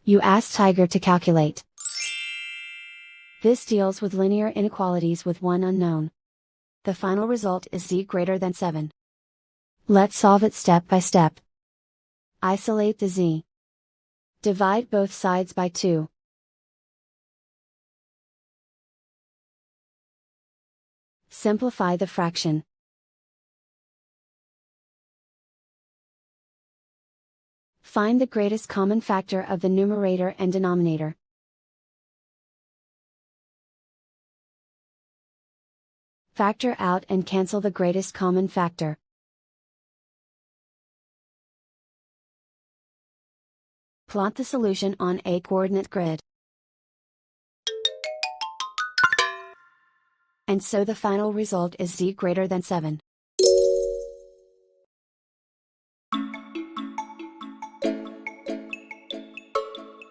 You ask Tiger to calculate. This deals with linear inequalities with one unknown. The final result is z greater than 7. Let's solve it step by step. Isolate the z. Divide both sides by 2. Simplify the fraction. Find the greatest common factor of the numerator and denominator. Factor out and cancel the greatest common factor. Plot the solution on a coordinate grid. And so the final result is z greater than 7.